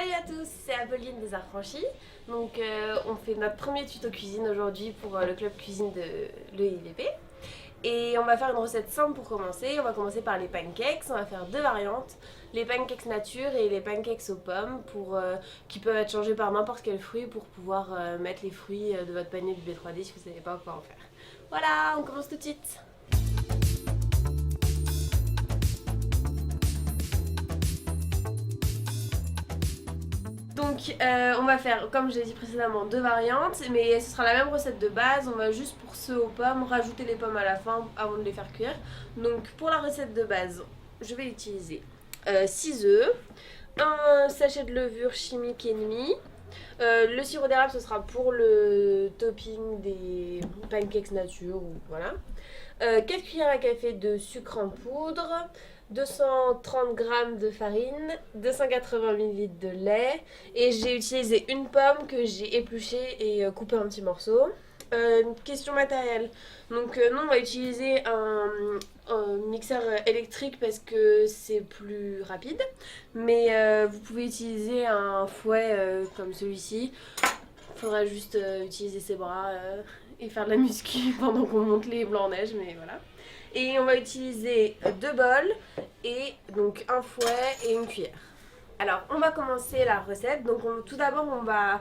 Salut à tous, c'est Apolline des Affranchis. Donc on fait notre premier tuto cuisine aujourd'hui pour le club cuisine de l'EIVP. Et on va faire une recette simple pour commencer. On va commencer par les pancakes. On va faire deux variantes. Les pancakes nature et les pancakes aux pommes qui peuvent être changés par n'importe quel fruit pour pouvoir mettre les fruits de votre panier du B3D si vous ne savez pas quoi en faire. Voilà, on commence tout de suite. Donc on va faire, comme je l'ai dit précédemment, deux variantes, mais ce sera la même recette de base. On va juste pour ceux aux pommes rajouter les pommes à la fin avant de les faire cuire. Donc pour la recette de base, je vais utiliser 6 œufs, un sachet de levure chimique et demi. Le sirop d'érable ce sera pour le topping des pancakes nature ou voilà. 4 cuillères à café de sucre en poudre, 230 g de farine, 280 ml de lait et j'ai utilisé une pomme que j'ai épluchée et coupée en petits morceaux. Question matérielle, donc nous on va utiliser un mixeur électrique parce que c'est plus rapide, mais vous pouvez utiliser un fouet comme celui-ci. Il faudra juste utiliser ses bras et faire de la muscu pendant qu'on monte les blancs en neige, mais voilà. Et on va utiliser deux bols et donc un fouet et une cuillère. Alors on va commencer la recette. Donc tout d'abord on va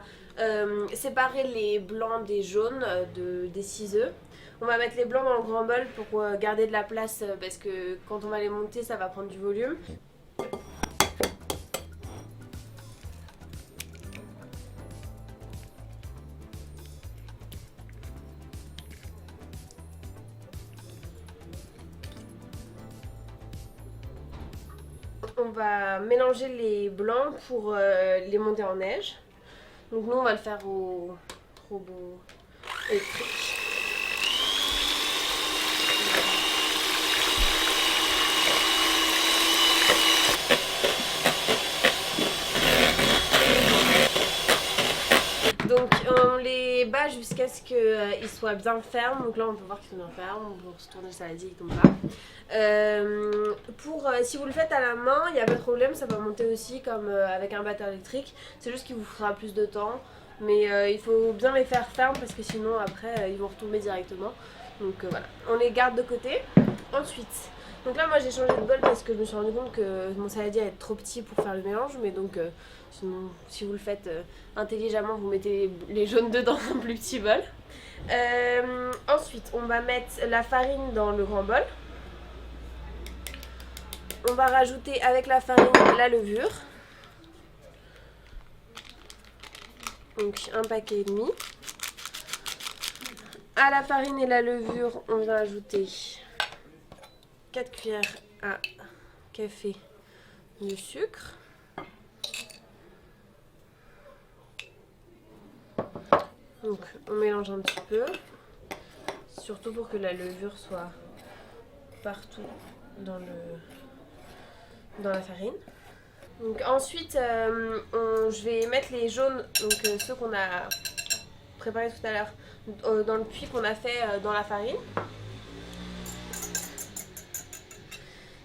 séparer les blancs des jaunes des 6 œufs. On va mettre les blancs dans le grand bol pour garder de la place parce que quand on va les monter ça va prendre du volume. On va mélanger les blancs pour les monter en neige. Donc nous on va le faire au robot électrique. Donc on les bat jusqu'à ce qu'ils soient bien fermes. Donc là on peut voir qu'ils sont bien fermes. On peut se tourner le saladier, il tombe pas. Si vous le faites à la main, il n'y a pas de problème, ça va monter aussi comme avec un batteur électrique. C'est juste qu'il vous fera plus de temps. Mais il faut bien les faire fermes parce que sinon après ils vont retomber directement. Donc voilà, on les garde de côté. Ensuite, donc là moi j'ai changé de bol parce que je me suis rendu compte que mon saladier est trop petit pour faire le mélange. Mais donc sinon, si vous le faites intelligemment, vous mettez les jaunes dedans dans un plus petit bol. Ensuite, on va mettre la farine dans le grand bol. On va rajouter avec la farine la levure. Donc un paquet et demi. À la farine et la levure, on va ajouter 4 cuillères à café de sucre. Donc on mélange un petit peu, surtout pour que la levure soit partout dans la farine. Donc ensuite, je vais mettre les jaunes, donc ceux qu'on a préparés tout à l'heure, dans le puits qu'on a fait dans la farine.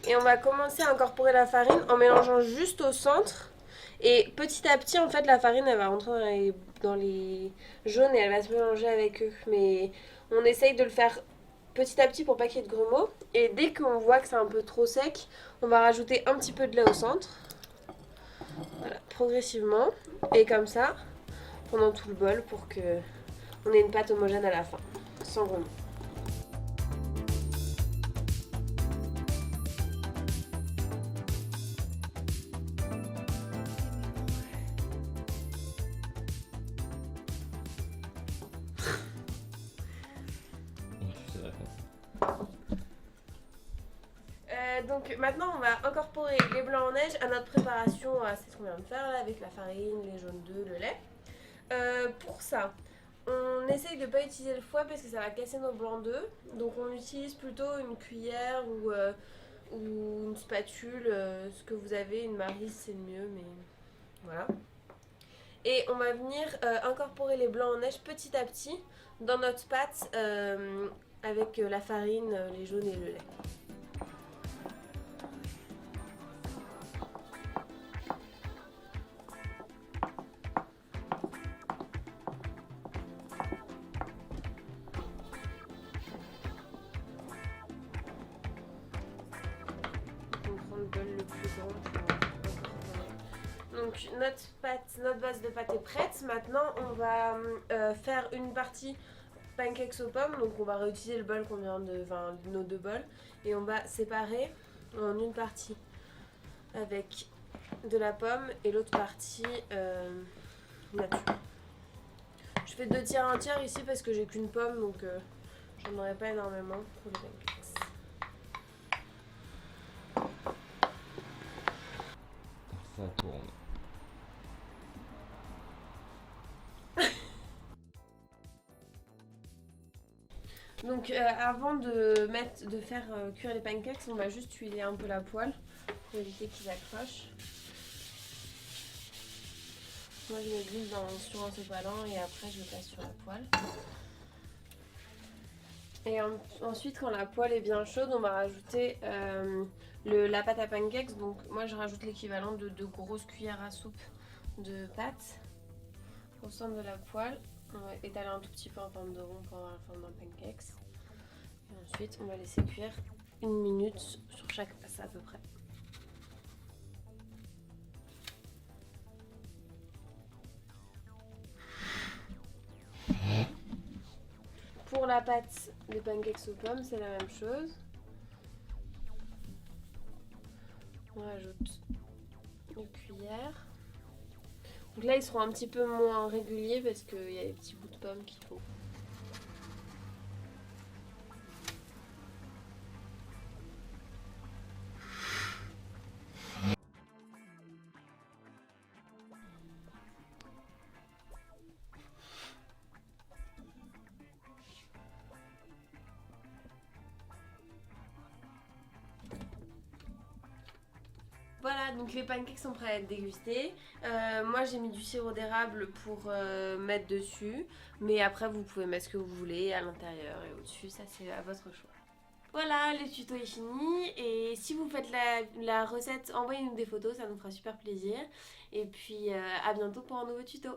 Et on va commencer à incorporer la farine en mélangeant juste au centre. Et petit à petit, en fait, la farine, elle va rentrer dans les jaunes et elle va se mélanger avec eux. Mais on essaye de le faire petit à petit pour pas qu'il y ait de grumeaux. Et dès qu'on voit que c'est un peu trop sec, on va rajouter un petit peu de lait au centre. Voilà, progressivement. Et comme ça, pendant tout le bol pour qu'on ait une pâte homogène à la fin, sans grumeaux. Donc maintenant on va incorporer les blancs en neige à notre préparation, c'est ce qu'on vient de faire là avec la farine, les jaunes d'œufs, le lait. Pour ça, on essaye de ne pas utiliser le fouet parce que ça va casser nos blancs d'œufs. Donc on utilise plutôt une cuillère ou une spatule, ce que vous avez, une maryse c'est le mieux, mais voilà. Et on va venir incorporer les blancs en neige petit à petit dans notre pâte avec la farine, les jaunes et le lait. Donc notre base de pâte est prête. Maintenant on va faire une partie pancakes aux pommes. Donc on va réutiliser le bol qu'on vient de... Enfin nos deux bols. Et on va séparer en une partie avec de la pomme et l'autre partie nature. Je fais 2 tiers, 1 tiers ici parce que j'ai qu'une pomme donc j'en aurai pas énormément pour les pancakes. Ça tourne. Donc avant de faire cuire les pancakes, on va juste huiler un peu la poêle pour éviter qu'ils accrochent. Moi je me glisse sur un sopalin et après je passe sur la poêle. Et ensuite quand la poêle est bien chaude, on va rajouter la pâte à pancakes. Donc moi je rajoute l'équivalent de 2 grosses cuillères à soupe de pâte au centre de la poêle. On va étaler un tout petit peu en forme de rond pour avoir la forme d'un pancakes. Et ensuite, on va laisser cuire 1 minute sur chaque face à peu près. Pour la pâte des pancakes aux pommes, c'est la même chose. On rajoute 2 cuillères. Donc là, ils seront un petit peu moins réguliers parce qu'il y a des petits bouts de pommes qu'il faut. Voilà, donc les pancakes sont prêts à être dégustés. Moi j'ai mis du sirop d'érable pour mettre dessus. Mais après vous pouvez mettre ce que vous voulez à l'intérieur et au-dessus, ça c'est à votre choix. Voilà, le tuto est fini. Et si vous faites la recette, envoyez-nous des photos, ça nous fera super plaisir. Et puis à bientôt pour un nouveau tuto.